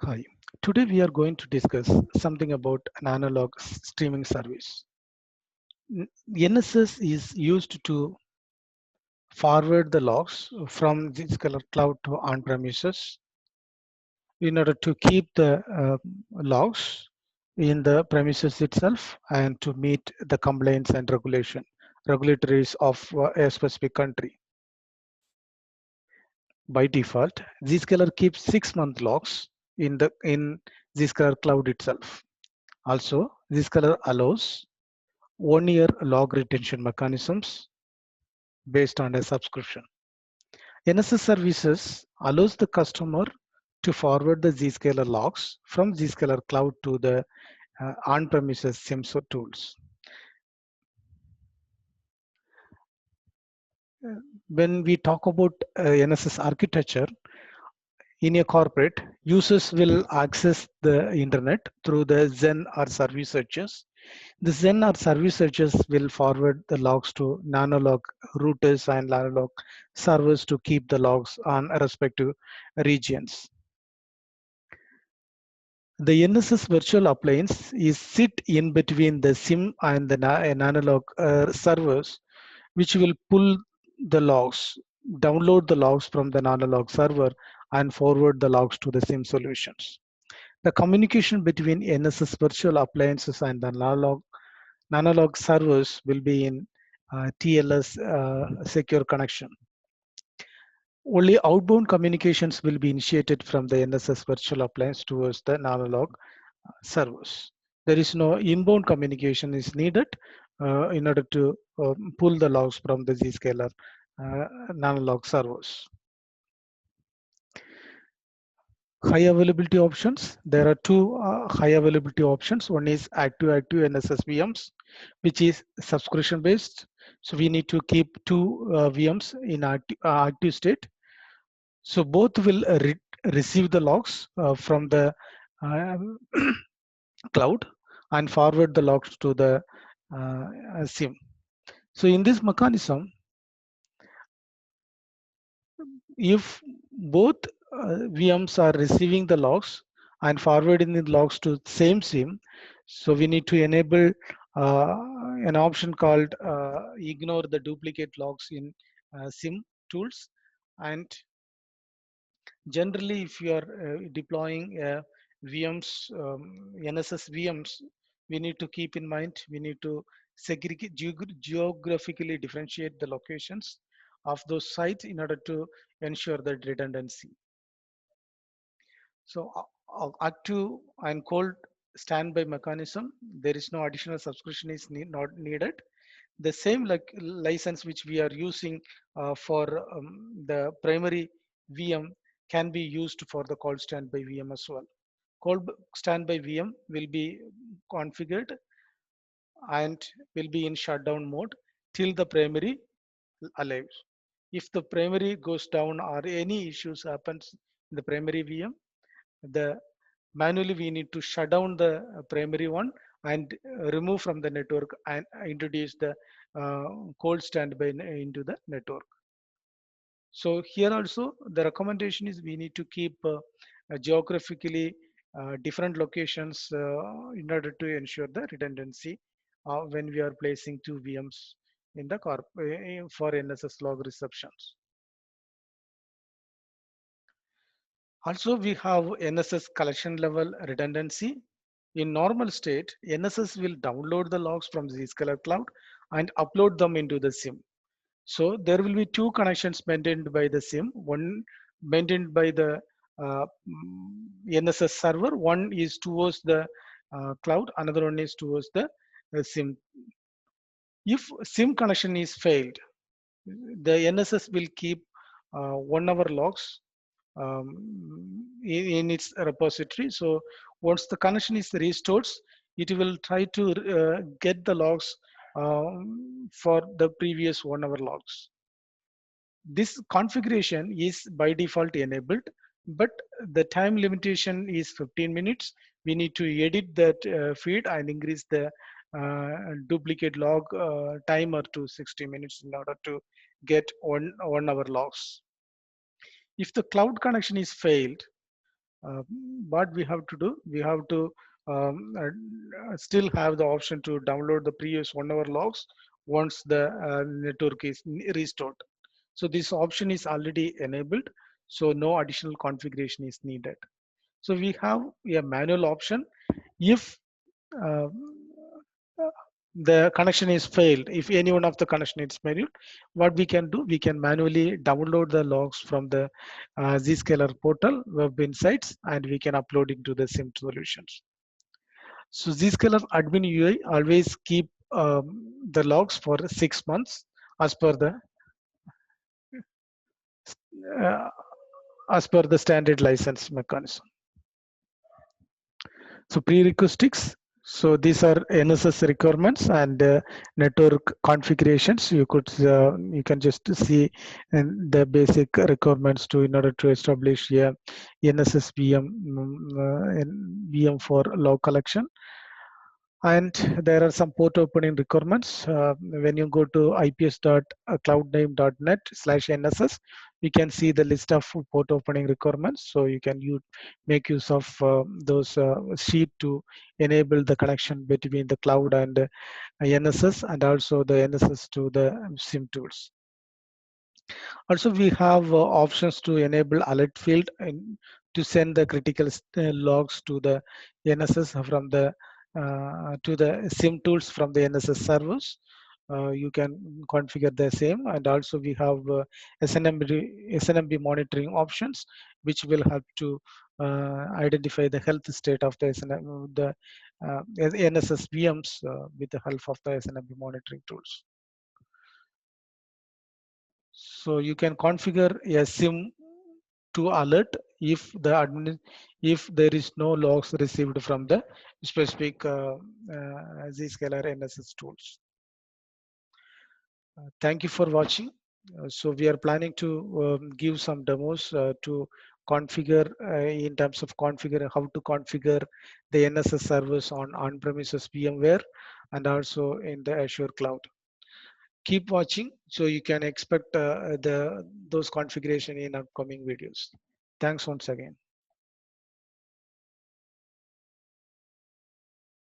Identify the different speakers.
Speaker 1: Hi, today we are going to discuss something about an analog streaming service. NSS is used to forward the logs from ZScaler cloud to on-premises in order to keep the logs in the premises itself and to meet the compliance and regulatories of a specific country. By default, Zscaler keeps 6-month logs in Zscaler cloud itself. Also, Zscaler allows 1-year log retention mechanisms based on a subscription. NSS services allows the customer to forward the Zscaler logs from Zscaler cloud to the on-premises SIMS tools. When we talk about NSS architecture, in a corporate, users will access the internet through the Zen or service searches. The Zen or service searches will forward the logs to Nanolog routers and Nanolog servers to keep the logs on respective regions. The NSS virtual appliance is sit in between the SIM and the Nanolog servers, which will pull the logs, download the logs from the Nanolog server and forward the logs to the SIM solutions. The communication between NSS virtual appliances and the Nanolog servers will be in TLS secure connection. Only outbound communications will be initiated from the NSS virtual appliance towards the Nanolog servers. There is no inbound communication is needed in order to pull the logs from the Zscaler Nanolog servers. High availability options. There are two high availability options. One is active NSS VMs, which is subscription based. So we need to keep two VMs in active state. So both will receive the logs from the uh, cloud and forward the logs to the SIM. So in this mechanism, if both VMs are receiving the logs and forwarding the logs to same SIM, so we need to enable uh, an option called ignore the duplicate logs in SIM tools. And generally, if you are deploying VMs, NSS VMs, we need to keep in mind, we need to segregate, geographically differentiate the locations of those sites in order to ensure that redundancy. So active and cold standby mechanism, there is no additional subscription is not needed. The same like license which we are using for the primary VM can be used for the cold standby VM as well. Cold standby VM will be configured and will be in shutdown mode till the primary alive. If the primary goes down or any issues happens in the primary VM, the manually we need to shut down the primary one and remove from the network and introduce the cold standby into the network. So here also the recommendation is we need to keep geographically different locations in order to ensure the redundancy when we are placing two VMs in the for NSS log receptions. Also, we have NSS collection level redundancy. In normal state, NSS will download the logs from Zscaler cloud and upload them into the SIM. So there will be two connections maintained by the SIM, one maintained by the NSS server, one is towards the cloud, another one is towards the SIM. If SIM connection is failed, the NSS will keep 1 hour logs in its repository. So once the connection is restored, it will try to get the logs for the previous 1 hour logs. This configuration is by default enabled, but the time limitation is 15 minutes. We need to edit that feed and increase the duplicate log timer to 60 minutes in order to get 1 hour logs. If the cloud connection is failed, Uh, what we have to do, we have to still have the option to download the previous 1 hour logs once the network is restored. So this option is already enabled, so no additional configuration is needed. So we have a manual option. If uh, the connection is failed, if any one of the connection is failed, what we can do, we can manually download the logs from the Zscaler portal web insights, and we can upload into the SIM solutions. So Zscaler admin UI always keep the logs for 6 months as per the uh, standard license mechanism. So prerequisites. So these are NSS requirements and network configurations. You can just see the basic requirements to in order to establish a NSS VM for log collection. And there are some port opening requirements. When you go to ips.cloudname.net/NSS, you can see the list of port opening requirements. So you can make use of those sheet to enable the connection between the cloud and NSS, and also the NSS to the SIM tools. Also, we have options to enable alert field and to send the critical logs to the NSS from the to the SIM tools from the NSS servers. You can configure the same, and also we have SNMB monitoring options, which will help to identify the health state of the NSS VMs with the help of the SNMB monitoring tools. So you can configure a SIM to alert if there is no logs received from the specific Zscaler NSS tools. Thank you for watching. So we are planning to give some demos to configure in terms of configure how to configure the NSS service on on-premises VMware and also in the Azure cloud. Keep watching so you can expect those configuration in upcoming videos. Thanks once again.